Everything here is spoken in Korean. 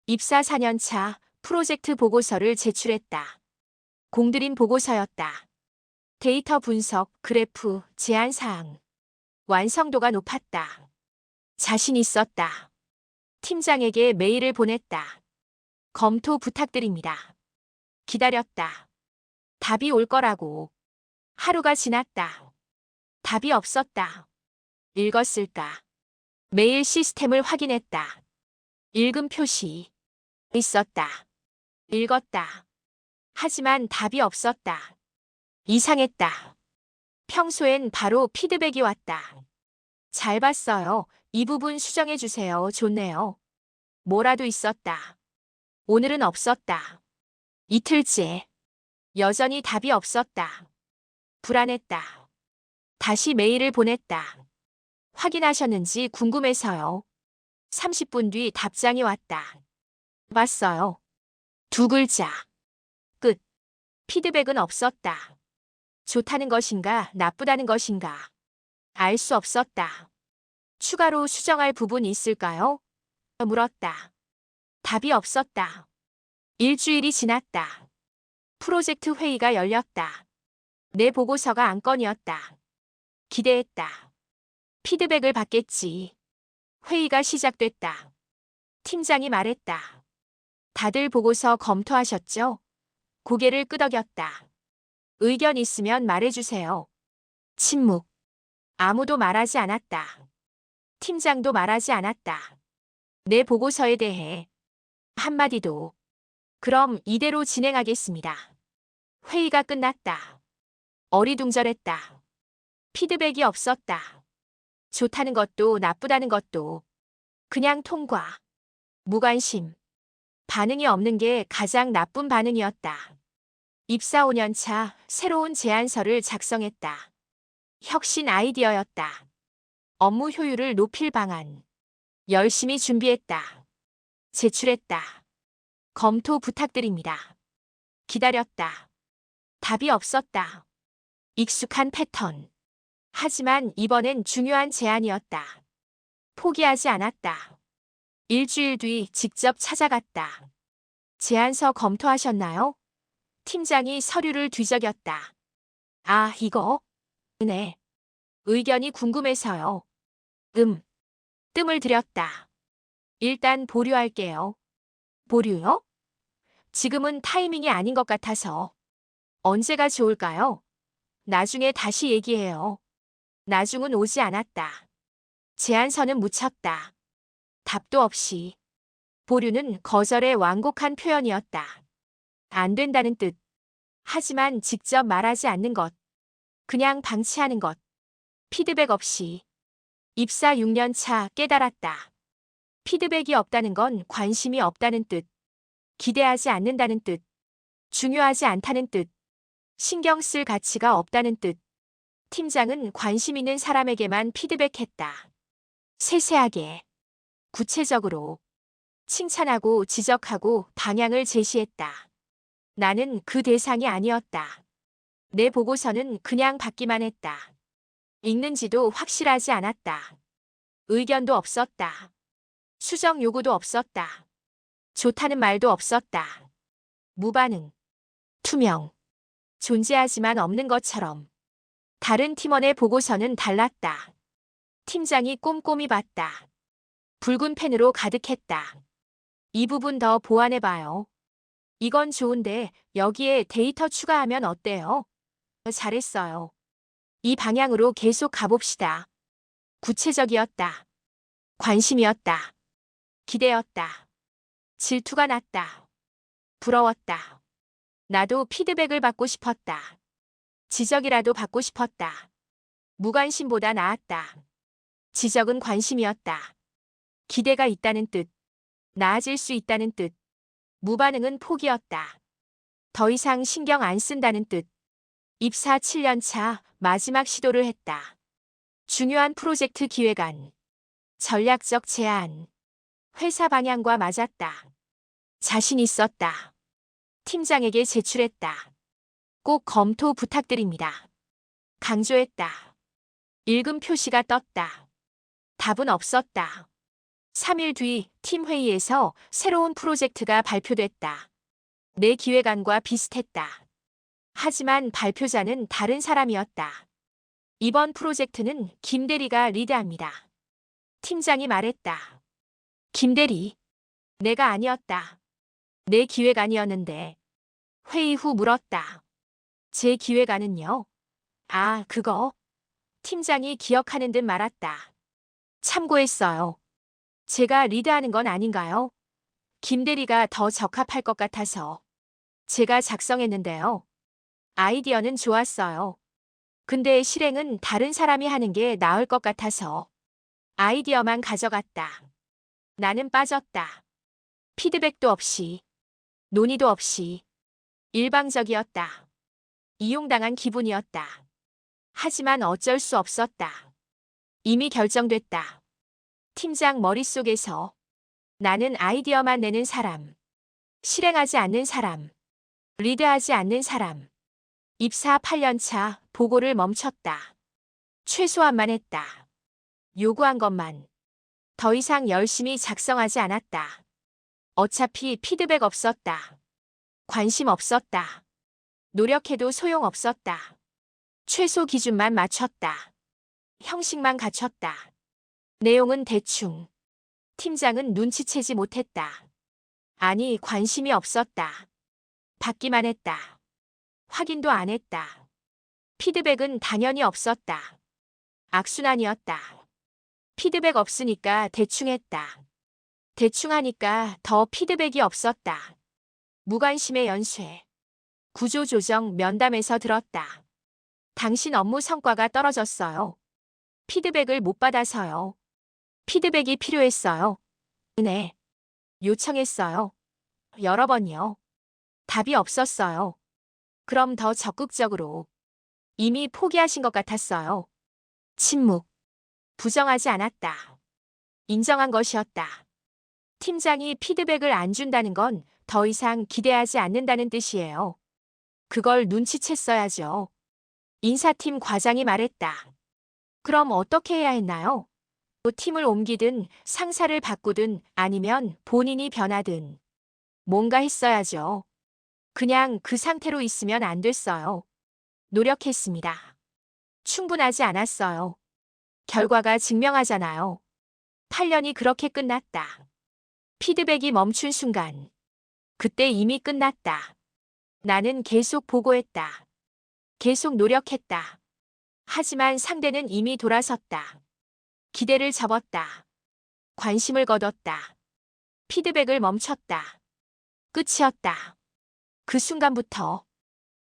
입사 4년차 프로젝트 보고서를 제출했다. 공들인 보고서였다. 데이터 분석, 그래프, 제안 사항. 완성도가 높았다. 자신 있었다. 팀장에게 메일을 보냈다. 검토 부탁드립니다. 기다렸다. 답이 올 거라고. 하루가 지났다. 답이 없었다. 읽었을까? 메일 시스템을 확인했다. 읽음 표시. 있었다. 읽었다. 하지만 답이 없었다. 이상했다. 평소엔 바로 피드백이 왔다. 잘 봤어요. 이 부분 수정해 주세요. 좋네요. 뭐라도 있었다. 오늘은 없었다. 이틀째. 여전히 답이 없었다. 불안했다. 다시 메일을 보냈다. 확인하셨는지 궁금해서요. 30분 뒤 답장이 왔다. 봤어요. 두 글자. 끝. 피드백은 없었다. 좋다는 것인가, 나쁘다는 것인가. 알 수 없었다. 추가로 수정할 부분이 있을까요? 물었다. 답이 없었다. 일주일이 지났다. 프로젝트 회의가 열렸다. 내 보고서가 안건이었다. 기대했다. 피드백을 받겠지. 회의가 시작됐다. 팀장이 말했다. 다들 보고서 검토하셨죠? 고개를 끄덕였다. 의견 있으면 말해주세요. 침묵. 아무도 말하지 않았다. 팀장도 말하지 않았다. 내 보고서에 대해 한마디도. 그럼 이대로 진행하겠습니다. 회의가 끝났다. 어리둥절했다. 피드백이 없었다. 좋다는 것도 나쁘다는 것도. 그냥 통과. 무관심. 반응이 없는 게 가장 나쁜 반응이었다. 입사 5년 차 새로운 제안서를 작성했다. 혁신 아이디어였다. 업무 효율을 높일 방안. 열심히 준비했다. 제출했다. 검토 부탁드립니다. 기다렸다. 답이 없었다. 익숙한 패턴. 하지만 이번엔 중요한 제안이었다. 포기하지 않았다. 일주일 뒤 직접 찾아갔다. 제안서 검토하셨나요? 팀장이 서류를 뒤적였다. 아, 이거? 네. 의견이 궁금해서요. 뜸을 들였다. 일단 보류할게요. 보류요? 지금은 타이밍이 아닌 것 같아서. 언제가 좋을까요? 나중에 다시 얘기해요. 나중은 오지 않았다. 제안서는 묻혔다. 답도 없이. 보류는 거절의 완곡한 표현이었다. 안 된다는 뜻. 하지만 직접 말하지 않는 것. 그냥 방치하는 것. 피드백 없이. 입사 6년 차 깨달았다. 피드백이 없다는 건 관심이 없다는 뜻. 기대하지 않는다는 뜻. 중요하지 않다는 뜻. 신경 쓸 가치가 없다는 뜻. 팀장은 관심 있는 사람에게만 피드백했다. 세세하게. 구체적으로. 칭찬하고 지적하고 방향을 제시했다. 나는 그 대상이 아니었다. 내 보고서는 그냥 받기만 했다. 읽는지도 확실하지 않았다. 의견도 없었다. 수정 요구도 없었다. 좋다는 말도 없었다. 무반응. 투명. 존재하지만 없는 것처럼. 다른 팀원의 보고서는 달랐다. 팀장이 꼼꼼히 봤다. 붉은 펜으로 가득했다. 이 부분 더 보완해봐요. 이건 좋은데 여기에 데이터 추가하면 어때요? 잘했어요. 이 방향으로 계속 가봅시다. 구체적이었다. 관심이었다. 기대였다. 질투가 났다. 부러웠다. 나도 피드백을 받고 싶었다. 지적이라도 받고 싶었다. 무관심보다 나았다. 지적은 관심이었다. 기대가 있다는 뜻. 나아질 수 있다는 뜻. 무반응은 포기였다. 더 이상 신경 안 쓴다는 뜻. 입사 7년 차 마지막 시도를 했다. 중요한 프로젝트 기획안. 전략적 제안. 회사 방향과 맞았다. 자신 있었다. 팀장에게 제출했다. 꼭 검토 부탁드립니다. 강조했다. 읽음 표시가 떴다. 답은 없었다. 3일 뒤 팀 회의에서 새로운 프로젝트가 발표됐다. 내 기획안과 비슷했다. 하지만 발표자는 다른 사람이었다. 이번 프로젝트는 김 대리가 리드합니다. 팀장이 말했다. 김 대리. 내가 아니었다. 내 기획안이었는데. 회의 후 물었다. 제 기획안은요? 아, 그거. 팀장이 기억하는 듯 말았다. 참고했어요. 제가 리드하는 건 아닌가요? 김 대리가 더 적합할 것 같아서. 제가 작성했는데요. 아이디어는 좋았어요. 근데 실행은 다른 사람이 하는 게 나을 것 같아서. 아이디어만 가져갔다. 나는 빠졌다. 피드백도 없이, 논의도 없이. 일방적이었다. 이용당한 기분이었다. 하지만 어쩔 수 없었다. 이미 결정됐다. 팀장 머릿속에서 나는 아이디어만 내는 사람, 실행하지 않는 사람, 리드하지 않는 사람. 입사 8년차 보고를 멈췄다. 최소한만 했다. 요구한 것만. 더 이상 열심히 작성하지 않았다. 어차피 피드백 없었다. 관심 없었다. 노력해도 소용없었다. 최소 기준만 맞췄다. 형식만 갖췄다. 내용은 대충. 팀장은 눈치채지 못했다. 아니, 관심이 없었다. 받기만 했다. 확인도 안 했다. 피드백은 당연히 없었다. 악순환이었다. 피드백 없으니까 대충 했다. 대충 하니까 더 피드백이 없었다. 무관심의 연쇄. 구조조정 면담에서 들었다. 당신 업무 성과가 떨어졌어요. 피드백을 못 받아서요. 피드백이 필요했어요. 네. 요청했어요. 여러 번이요. 답이 없었어요. 그럼 더 적극적으로. 이미 포기하신 것 같았어요. 침묵. 부정하지 않았다. 인정한 것이었다. 팀장이 피드백을 안 준다는 건 더 이상 기대하지 않는다는 뜻이에요. 그걸 눈치챘어야죠. 인사팀 과장이 말했다. 그럼 어떻게 해야 했나요? 또 팀을 옮기든 상사를 바꾸든 아니면 본인이 변하든 뭔가 했어야죠. 그냥 그 상태로 있으면 안 됐어요. 노력했습니다. 충분하지 않았어요. 결과가 증명하잖아요. 8년이 그렇게 끝났다. 피드백이 멈춘 순간. 그때 이미 끝났다. 나는 계속 보고했다. 계속 노력했다. 하지만 상대는 이미 돌아섰다. 기대를 접었다. 관심을 거뒀다. 피드백을 멈췄다. 끝이었다. 그 순간부터